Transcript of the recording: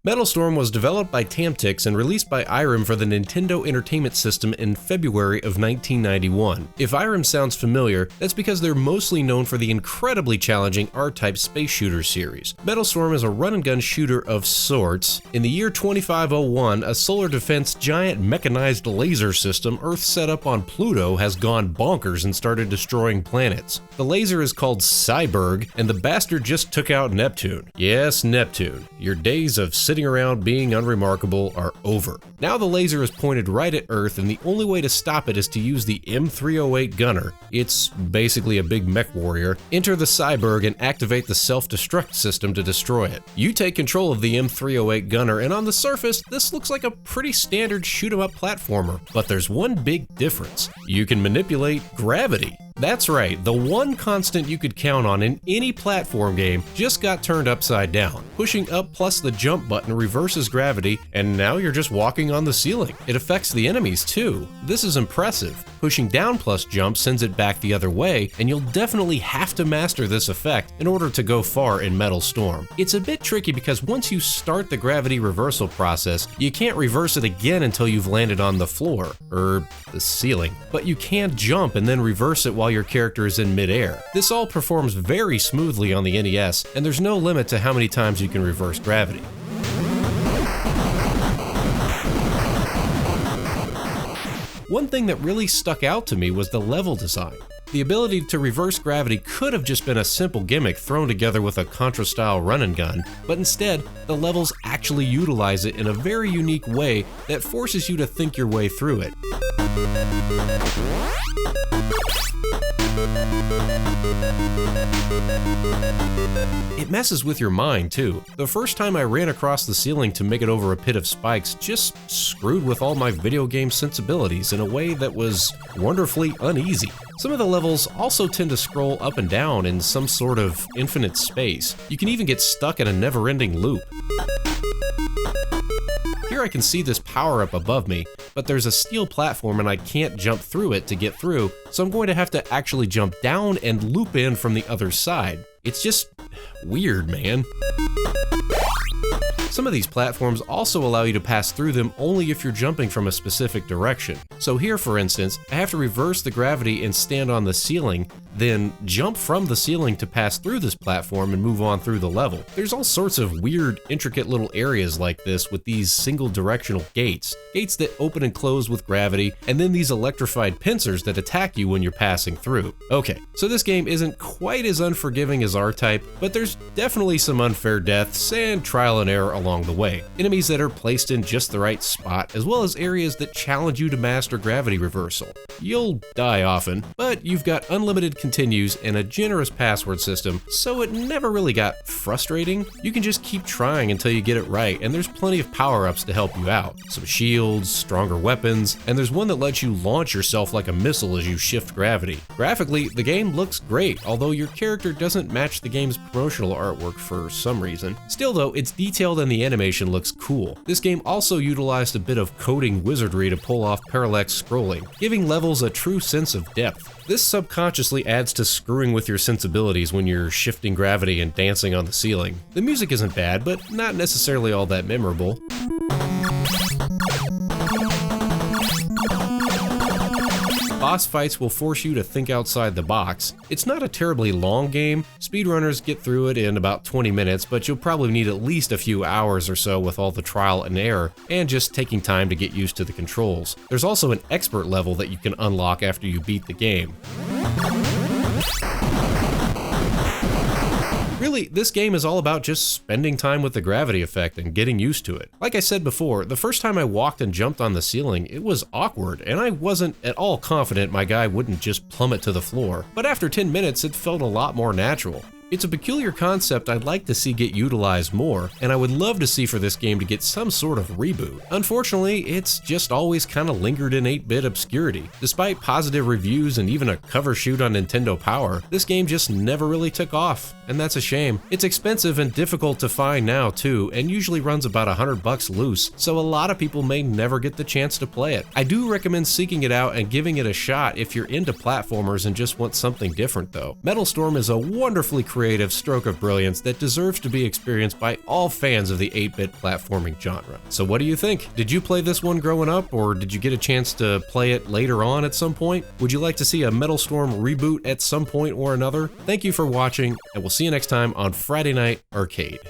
Metal Storm was developed by Tamtix and released by Irem for the Nintendo Entertainment System in February of 1991. If Irem sounds familiar, that's because they're mostly known for the incredibly challenging R-Type space shooter series. Metal Storm is a run-and-gun shooter of sorts. In the year 2501, a solar defense giant mechanized laser system Earth set up on Pluto has gone bonkers and started destroying planets. The laser is called Cyberg, and the bastard just took out Neptune. Yes, Neptune. Your days of sitting around being unremarkable are over. Now the laser is pointed right at Earth, and the only way to stop it is to use the M308 gunner. It's basically a big mech warrior. Enter the Cyberg and activate the self-destruct system to destroy it. You take control of the M308 gunner, and on the surface, this looks like a pretty standard shoot-'em-up platformer. But there's one big difference. You can manipulate gravity. That's right, the one constant you could count on in any platform game just got turned upside down. Pushing up plus the jump button reverses gravity, and now you're just walking on the ceiling. It affects the enemies too. This is impressive. Pushing down plus jump sends it back the other way, and you'll definitely have to master this effect in order to go far in Metal Storm. It's a bit tricky because once you start the gravity reversal process, you can't reverse it again until you've landed on the floor, or the ceiling. But you can jump and then reverse it while your character is in midair. This all performs very smoothly on the NES, and there's no limit to how many times you can reverse gravity. One thing that really stuck out to me was the level design. The ability to reverse gravity could have just been a simple gimmick thrown together with a Contra-style run-and-gun, but instead, the levels actually utilize it in a very unique way that forces you to think your way through it. It messes with your mind too. The first time I ran across the ceiling to make it over a pit of spikes just screwed with all my video game sensibilities in a way that was wonderfully uneasy. Some of the levels also tend to scroll up and down in some sort of infinite space. You can even get stuck in a never-ending loop. Here I can see this power-up above me, but there's a steel platform and I can't jump through it to get through, so I'm going to have to actually jump down and loop in from the other side. It's just weird, man. Some of these platforms also allow you to pass through them only if you're jumping from a specific direction. So here, for instance, I have to reverse the gravity and stand on the ceiling, then jump from the ceiling to pass through this platform and move on through the level. There's all sorts of weird, intricate little areas like this with these single directional gates that open and close with gravity, and then these electrified pincers that attack you when you're passing through. Okay, so this game isn't quite as unforgiving as R-Type, but there's definitely some unfair deaths and trial and error along the way. Enemies that are placed in just the right spot, as well as areas that challenge you to master gravity reversal. You'll die often, but you've got unlimited continues and a generous password system, so it never really got frustrating. You can just keep trying until you get it right, and there's plenty of power-ups to help you out. Some shields, stronger weapons, and there's one that lets you launch yourself like a missile as you shift gravity. Graphically, the game looks great, although your character doesn't match the game's promotional artwork for some reason. Still though, it's detailed and the animation looks cool. This game also utilized a bit of coding wizardry to pull off parallax scrolling, giving levels a true sense of depth. This subconsciously adds to screwing with your sensibilities when you're shifting gravity and dancing on the ceiling. The music isn't bad, but not necessarily all that memorable. Boss fights will force you to think outside the box. It's not a terribly long game. Speedrunners get through it in about 20 minutes, but you'll probably need at least a few hours or so with all the trial and error, and just taking time to get used to the controls. There's also an expert level that you can unlock after you beat the game. Really, this game is all about just spending time with the gravity effect and getting used to it. Like I said before, the first time I walked and jumped on the ceiling, it was awkward, and I wasn't at all confident my guy wouldn't just plummet to the floor. But after 10 minutes, it felt a lot more natural. It's a peculiar concept I'd like to see get utilized more, and I would love to see for this game to get some sort of reboot. Unfortunately, it's just always kind of lingered in 8-bit obscurity. Despite positive reviews and even a cover shoot on Nintendo Power, this game just never really took off, and that's a shame. It's expensive and difficult to find now too, and usually runs about $100 loose, so a lot of people may never get the chance to play it. I do recommend seeking it out and giving it a shot if you're into platformers and just want something different though. Metal Storm is a wonderfully creative creative stroke of brilliance that deserves to be experienced by all fans of the 8-bit platforming genre. So what do you think? Did you play this one growing up, or did you get a chance to play it later on at some point? Would you like to see a Metal Storm reboot at some point or another? Thank you for watching, and we'll see you next time on Friday Night Arcade.